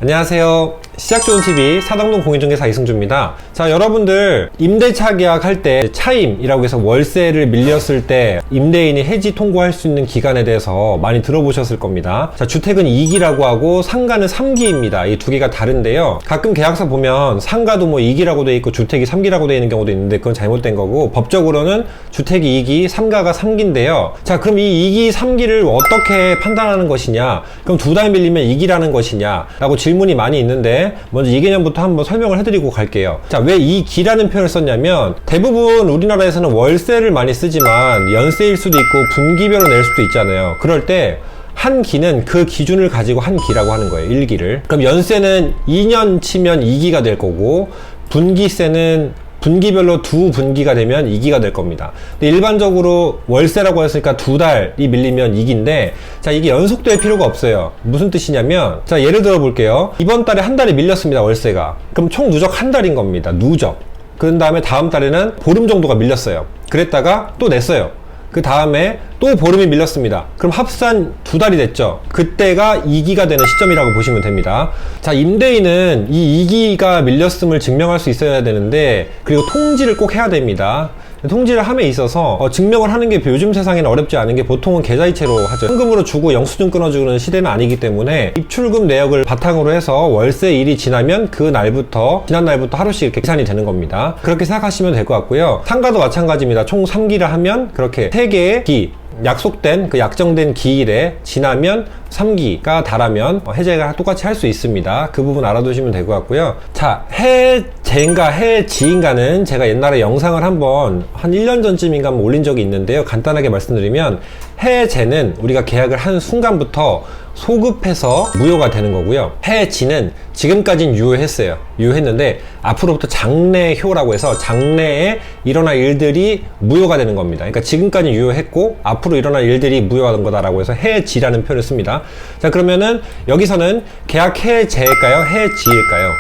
안녕하세요. 시작 좋은 TV 사당동 공인중개사 이승주입니다. 자, 여러분들 임대차 계약할 때 차임이라고 해서 월세를 밀렸을 때 임대인이 해지 통고할 수 있는 기간에 대해서 많이 들어보셨을 겁니다. 자, 주택은 2기라고 하고 상가는 3기입니다. 이 두 개가 다른데요. 가끔 계약서 보면 상가도 뭐 2기라고 돼 있고 주택이 3기라고 돼 있는 경우도 있는데 그건 잘못된 거고, 법적으로는 주택이 2기, 상가가 3기인데요. 자, 그럼 이 2기, 3기를 어떻게 판단하는 것이냐? 그럼 두 달 밀리면 2기라는 것이냐? 라고 질문이 많이 있는데, 먼저 이 개념부터 한번 설명을 해드리고 갈게요. 자, 왜 이 기라는 표현을 썼냐면, 대부분 우리나라에서는 월세를 많이 쓰지만 연세일 수도 있고 분기별로 낼 수도 있잖아요. 그럴 때 한 기는 그 기준을 가지고 한 기라고 하는 거예요. 1기를. 그럼 연세는 2년 치면 2기가 될 거고, 분기세는 분기별로 두 분기가 되면 2기가 될 겁니다. 근데 일반적으로 월세라고 했으니까 두 달이 밀리면 2기인데, 자, 이게 연속될 필요가 없어요. 무슨 뜻이냐면, 자, 예를 들어 볼게요. 이번 달에 한 달이 밀렸습니다, 월세가. 그럼 총 누적 한 달인 겁니다. 누적. 그런 다음에 다음 달에는 보름 정도가 밀렸어요. 그랬다가 또 냈어요. 그 다음에 또 보름이 밀렸습니다. 그럼 합산 두 달이 됐죠. 그때가 2기가 되는 시점이라고 보시면 됩니다. 자, 임대인은 이 2기가 밀렸음을 증명할 수 있어야 되는데, 그리고 통지를 꼭 해야 됩니다. 통지를 함에 있어서 증명을 하는 게 요즘 세상에는 어렵지 않은 게, 보통은 계좌이체로 하죠. 현금으로 주고 영수증 끊어주는 시대는 아니기 때문에 입출금 내역을 바탕으로 해서 월세일이 지나면 그 날부터, 지난 날부터 하루씩 이렇게 계산이 되는 겁니다. 그렇게 생각하시면 될 것 같고요. 상가도 마찬가지입니다. 총 3기를 하면 그렇게 3개의 기, 약속된 그 약정된 기일에 지나면 3기가 달하면 해제가 똑같이 할 수 있습니다. 그 부분 알아두시면 될 것 같고요. 자, 해제인가 해지인가는 제가 옛날에 영상을 한번 한 1년 전쯤인가 올린 적이 있는데요. 간단하게 말씀드리면, 해제는 우리가 계약을 한 순간부터 소급해서 무효가 되는 거고요. 해지는 지금까지는 유효했어요. 유효했는데 앞으로부터 장래효라고 해서 장래에 일어날 일들이 무효가 되는 겁니다. 그러니까 지금까지는 유효했고 앞으로 일어날 일들이 무효가 된 거다라고 해서 해지라는 표현을 씁니다. 자, 그러면은 여기서는 계약 해제일까요? 해지일까요?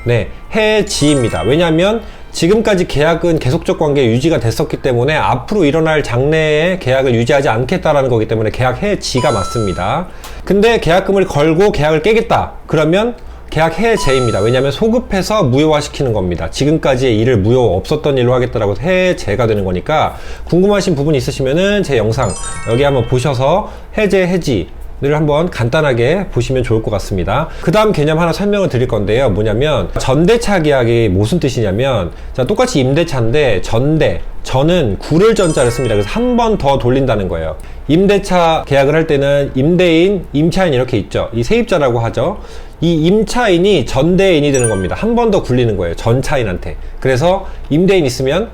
네, 해지입니다. 왜냐하면 지금까지 계약은 계속적 관계 유지가 됐었기 때문에 앞으로 일어날 장래에 계약을 유지하지 않겠다라는 거기 때문에 계약 해지가 맞습니다. 근데 계약금을 걸고 계약을 깨겠다, 그러면 계약 해제입니다. 왜냐하면 소급해서 무효화시키는 겁니다. 지금까지의 일을 무효, 없었던 일로 하겠다라고 해제가 되는 거니까, 궁금하신 부분이 있으시면은 제 영상 여기 한번 보셔서 해제, 해지 를 한번 간단하게 보시면 좋을 것 같습니다. 그 다음 개념 하나 설명을 드릴 건데요. 뭐냐면, 전대차 계약이 무슨 뜻이냐면, 자, 똑같이 임대차인데 전은 구를 전자를 씁니다. 그래서 한 번 더 돌린다는 거예요. 임대차 계약을 할 때는 임대인, 임차인 이렇게 있죠. 이 세입자라고 하죠. 이 임차인이 전대인이 되는 겁니다. 한 번 더 굴리는 거예요, 전차인한테. 그래서 임대인 있으면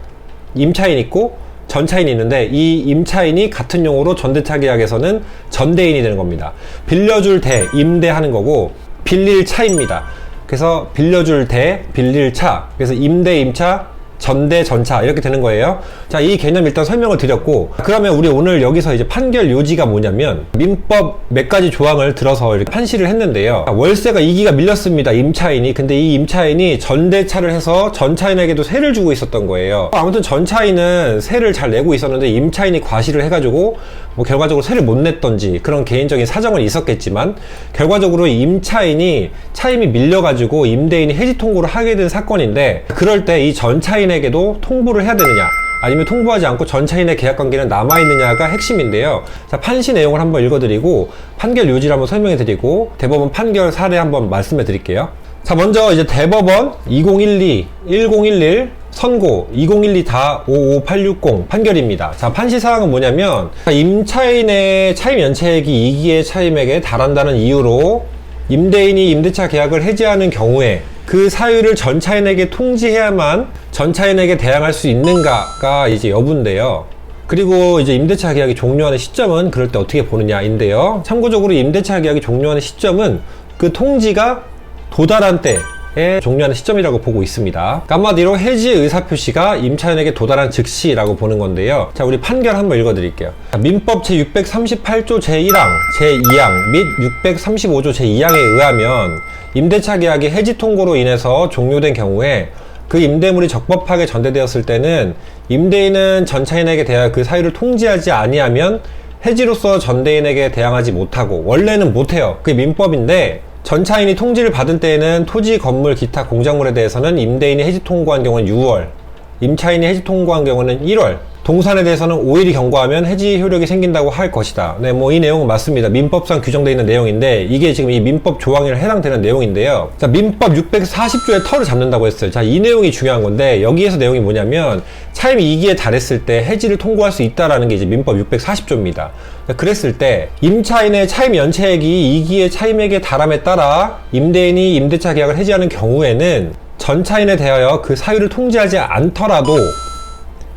임차인 있고 전차인이 있는데, 이 임차인이 같은 용어로 전대차 계약에서는 전대인이 되는 겁니다. 빌려줄 대, 임대하는 거고, 빌릴 차입니다. 그래서 빌려줄 대, 빌릴 차. 그래서 임대, 임차, 전대, 전차 이렇게 되는 거예요. 자, 이 개념 일단 설명을 드렸고, 그러면 우리 오늘 여기서 이제 판결 요지가 뭐냐면, 민법 몇 가지 조항을 들어서 이렇게 판시를 했는데요. 월세가 2기가 밀렸습니다, 임차인이. 근데 이 임차인이 전대차를 해서 전차인에게도 세를 주고 있었던 거예요. 아무튼 전차인은 세를 잘 내고 있었는데 임차인이 과실을 해가지고 뭐 결과적으로 세를 못 냈던지 그런 개인적인 사정은 있었겠지만, 결과적으로 임차인이 차임이 밀려가지고 임대인이 해지 통고를 하게 된 사건인데, 그럴 때 이 전차인에게도 통보를 해야 되느냐, 아니면 통보하지 않고 전차인의 계약관계는 남아있느냐가 핵심인데요. 자, 판시 내용을 한번 읽어드리고 판결 요지를 한번 설명해드리고 대법원 판결 사례 한번 말씀해드릴게요. 자, 먼저 이제 대법원 2012-1011 선고 2012-55860 판결입니다. 자, 판시 사항은 뭐냐면, 임차인의 차임 연체액이 2기의 차임액에 달한다는 이유로 임대인이 임대차 계약을 해지하는 경우에 그 사유를 전차인에게 통지해야만 전차인에게 대항할 수 있는가가 이제 여부인데요. 그리고 이제 임대차 계약이 종료하는 시점은 그럴 때 어떻게 보느냐인데요. 참고적으로 임대차 계약이 종료하는 시점은 그 통지가 도달한 때에 종료하는 시점이라고 보고 있습니다. 한마디로 해지 의사표시가 임차인에게 도달한 즉시라고 보는 건데요. 자, 우리 판결 한번 읽어드릴게요. 민법 제638조 제1항, 제2항 및 635조 제2항에 의하면 임대차 계약이 해지 통고로 인해서 종료된 경우에 그 임대물이 적법하게 전대되었을 때는 임대인은 전차인에게 대하여 그 사유를 통지하지 아니하면 해지로서 전대인에게 대항하지 못하고, 원래는 못해요. 그게 민법인데 전차인이 통지를 받은 때에는 토지, 건물, 기타 공작물에 대해서는 임대인이 해지 통고한 경우는 6월, 임차인이 해지 통고한 경우는 1월, 동산에 대해서는 5일이 경과하면 해지 효력이 생긴다고 할 것이다. 네, 뭐 이 내용은 맞습니다. 민법상 규정되어 있는 내용인데 이게 지금 이 민법 조항에 해당되는 내용인데요. 자, 민법 640조의 터를 잡는다고 했어요. 자, 이 내용이 중요한 건데 여기에서 내용이 뭐냐면 차임 2기에 달했을 때 해지를 통고할 수 있다라는 게 이제 민법 640조입니다. 그랬을 때 임차인의 차임 연체액이 2기의 차임액에 달함에 따라 임대인이 임대차 계약을 해지하는 경우에는 전차인에 대하여 그 사유를 통지하지 않더라도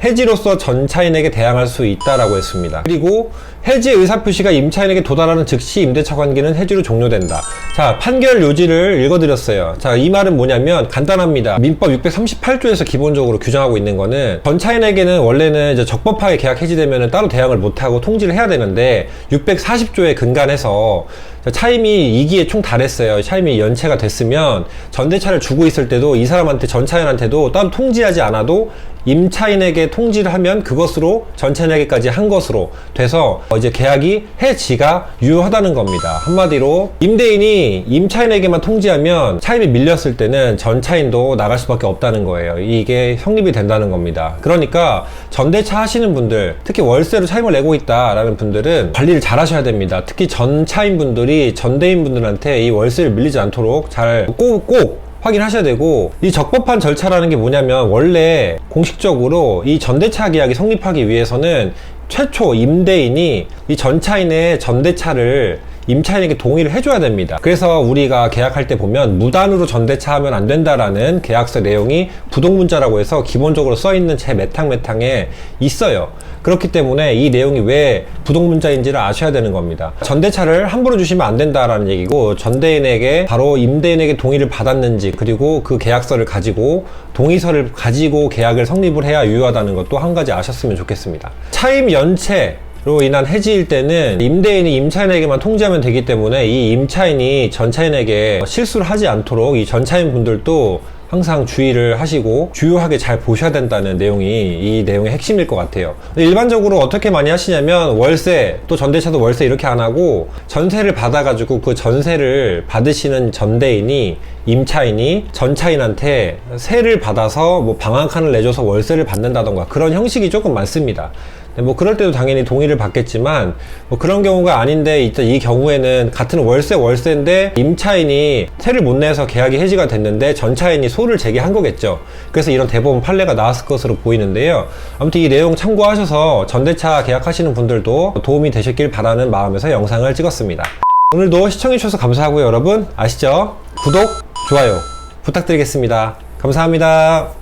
해지로서 전차인에게 대항할 수 있다라고 했습니다. 그리고 해지 의사표시가 임차인에게 도달하는 즉시 임대차 관계는 해지로 종료된다. 자, 판결 요지를 읽어드렸어요. 자, 이 말은 뭐냐면 간단합니다. 민법 638조에서 기본적으로 규정하고 있는 거는 전차인에게는 원래는 이제 적법하게 계약 해지되면 따로 대항을 못하고 통지를 해야 되는데 640조에 근간해서 차임이 2기에 총 달했어요. 차임이 연체가 됐으면 전대차를 주고 있을 때도 이 사람한테 전차인한테도 따로 통지하지 않아도 임차인에게 통지를 하면 그것으로 전차인에게까지 한 것으로 돼서 이제 계약이 해지가 유효하다는 겁니다. 한마디로 임대인이 임차인에게만 통지하면 차임이 밀렸을 때는 전차인도 나갈 수밖에 없다는 거예요. 이게 성립이 된다는 겁니다. 그러니까 전대차 하시는 분들, 특히 월세로 차임을 내고 있다라는 분들은 관리를 잘 하셔야 됩니다. 특히 전차인 분들이 전대인 분들한테 이 월세를 밀리지 않도록 잘 꼭 확인하셔야 되고, 이 적법한 절차라는 게 뭐냐면 원래 공식적으로 이 전대차 계약이 성립하기 위해서는 최초 임대인이 이 전차인의 전대차를 임차인에게 동의를 해줘야 됩니다. 그래서 우리가 계약할 때 보면 무단으로 전대차 하면 안 된다라는 계약서 내용이 부동문자라고 해서 기본적으로 써있는 제 메탕에 있어요. 그렇기 때문에 이 내용이 왜 부동문자인지를 아셔야 되는 겁니다. 전대차를 함부로 주시면 안 된다라는 얘기고, 전대인에게 바로 임대인에게 동의를 받았는지, 그리고 그 계약서를 가지고 동의서를 가지고 계약을 성립을 해야 유효하다는 것도 한 가지 아셨으면 좋겠습니다. 차임 연체로 인한 해지일 때는 임대인이 임차인에게만 통지하면 되기 때문에 이 임차인이 전차인에게 실수를 하지 않도록 이 전차인 분들도 항상 주의를 하시고 주요하게 잘 보셔야 된다는 내용이 이 내용의 핵심일 것 같아요. 일반적으로 어떻게 많이 하시냐면 월세, 또 전대차도 월세 이렇게 안 하고 전세를 받아가지고 그 전세를 받으시는 전대인이, 임차인이 전차인한테 세를 받아서 뭐 방 한 칸을 내줘서 월세를 받는다던가 그런 형식이 조금 많습니다. 뭐 그럴 때도 당연히 동의를 받겠지만 뭐 그런 경우가 아닌데, 이 경우에는 같은 월세인데 임차인이 세를 못 내서 계약이 해지가 됐는데 전차인이 소를 제기한 거겠죠. 그래서 이런 대법원 판례가 나왔을 것으로 보이는데요. 아무튼 이 내용 참고하셔서 전대차 계약하시는 분들도 도움이 되셨길 바라는 마음에서 영상을 찍었습니다. 오늘도 시청해주셔서 감사하고요. 여러분 아시죠? 구독, 좋아요 부탁드리겠습니다. 감사합니다.